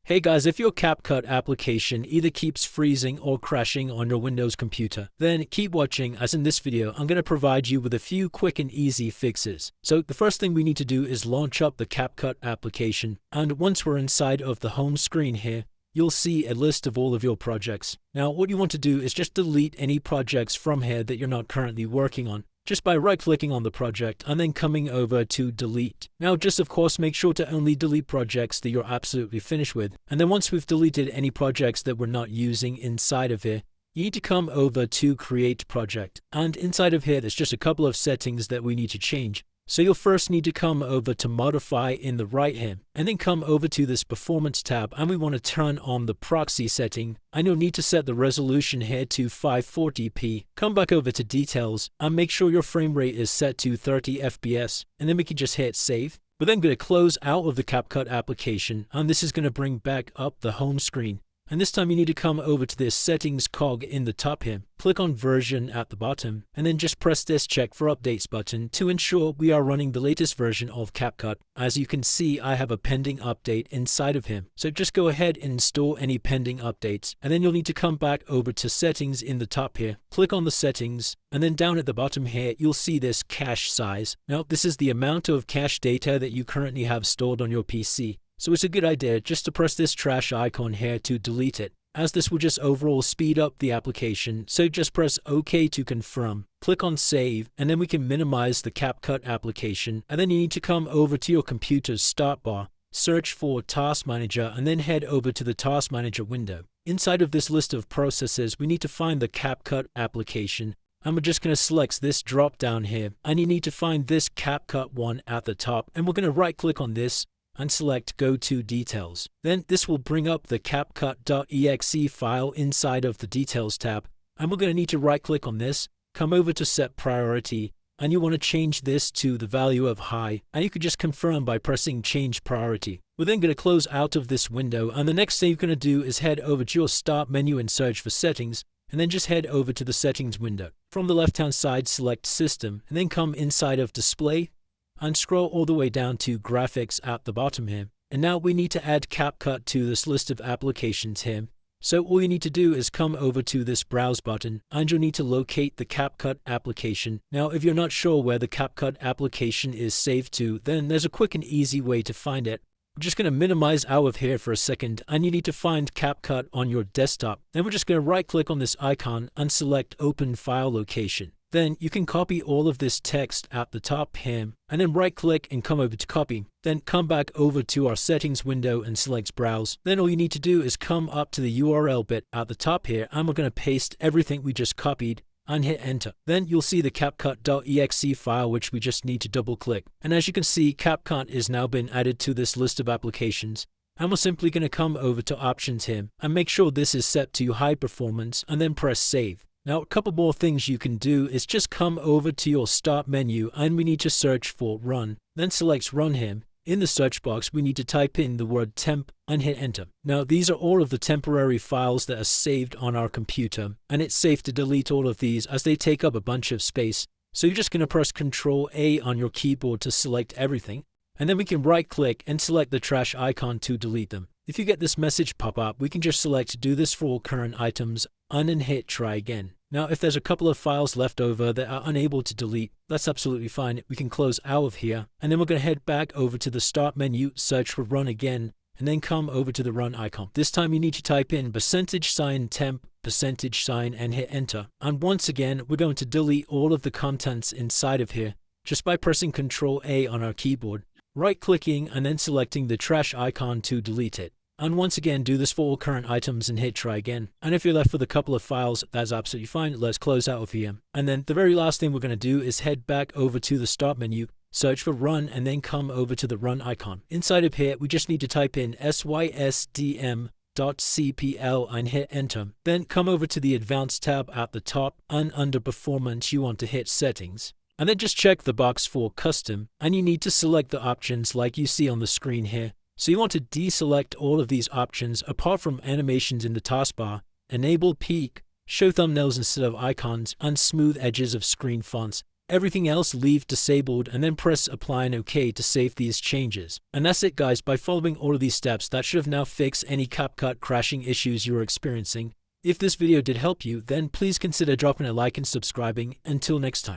Hey guys, if your CapCut application either keeps freezing or crashing on your Windows computer, then keep watching, as in this video I'm going to provide you with a few quick and easy fixes. So the first thing we need to do is launch up the CapCut application, and once we're inside of the home screen here, you'll see a list of all of your projects. Now what you want to do is just delete any projects from here that you're not currently working on, just by right-clicking on the project and then coming over to delete. Now just of course make sure to only delete projects that you're absolutely finished with. And then once we've deleted any projects that we're not using inside of here, you need to come over to create project. And inside of here there's just a couple of settings that we need to change. So you'll first need to come over to modify in the right here, and then come over to this performance tab, and we want to turn on the proxy setting, and you'll need to set the resolution here to 540p. Come back over to details and make sure your frame rate is set to 30 FPS, and then we can just hit save. We're then going to close out of the CapCut application, and this is going to bring back up the home screen. And this time you need to come over to this settings cog in the top here, click on version at the bottom, and then just press this check for updates button to ensure we are running the latest version of CapCut. As you can see, I have a pending update inside of here. So just go ahead and install any pending updates, and then you'll need to come back over to settings in the top here, click on the settings, and then down at the bottom here, you'll see this cache size. Now this is the amount of cache data that you currently have stored on your PC. So it's a good idea just to press this trash icon here to delete it, as this will just overall speed up the application. So just press OK to confirm, click on save, and then we can minimize the CapCut application. And then you need to come over to your computer's start bar, search for Task Manager, and then head over to the Task Manager window. Inside of this list of processes, we need to find the CapCut application. And we're just going to select this drop down here, and you need to find this CapCut one at the top, and we're going to right click on this and select Go to Details. Then this will bring up the CapCut.exe file inside of the Details tab, and we're going to need to right click on this, come over to Set Priority, and you want to change this to the value of High, and you can just confirm by pressing Change Priority. We're then going to close out of this window, and the next thing you're going to do is head over to your Start menu and search for Settings, and then just head over to the Settings window. From the left-hand side, select System, and then come inside of Display, and scroll all the way down to Graphics at the bottom here. And now we need to add CapCut to this list of applications here. So all you need to do is come over to this Browse button, and you'll need to locate the CapCut application. Now if you're not sure where the CapCut application is saved to, then there's a quick and easy way to find it. We're just going to minimize out of here for a second, and you need to find CapCut on your desktop. Then we're just going to right click on this icon and select Open File Location. Then you can copy all of this text at the top here, and then right click and come over to copy. Then come back over to our settings window and select browse. Then all you need to do is come up to the URL bit at the top here, and we're going to paste everything we just copied and hit enter. Then you'll see the CapCut.exe file, which we just need to double click. And as you can see, CapCut is now been added to this list of applications. And we're simply going to come over to options here and make sure this is set to high performance, and then press save. Now a couple more things you can do is just come over to your Start menu, and we need to search for Run. Then select Run here. In the search box we need to type in the word temp and hit enter. Now these are all of the temporary files that are saved on our computer, and it's safe to delete all of these as they take up a bunch of space. So you're just going to press Ctrl A on your keyboard to select everything, and then we can right click and select the trash icon to delete them. If you get this message pop up, we can just select Do this for all current items and then hit Try again. Now if there's a couple of files left over that are unable to delete, that's absolutely fine. We can close out of here, and then we're going to head back over to the Start menu, search for Run again, and then come over to the Run icon. This time you need to type in %temp, %, and hit enter. And once again we're going to delete all of the contents inside of here just by pressing Ctrl A on our keyboard, right clicking, and then selecting the trash icon to delete it. And once again, do this for all current items and hit try again. And if you're left with a couple of files, that's absolutely fine. Let's close out of here. And then the very last thing we're going to do is head back over to the Start menu, search for Run, and then come over to the Run icon. Inside of here, we just need to type in sysdm.cpl and hit enter. Then come over to the Advanced tab at the top, and under Performance, you want to hit Settings. And then just check the box for Custom, and you need to select the options like you see on the screen here. So you want to deselect all of these options apart from animations in the taskbar, enable peak, show thumbnails instead of icons, and smooth edges of screen fonts. Everything else leave disabled and then press apply and OK to save these changes. And that's it guys, by following all of these steps that should have now fixed any CapCut crashing issues you're experiencing. If this video did help you, then please consider dropping a like and subscribing. Until next time.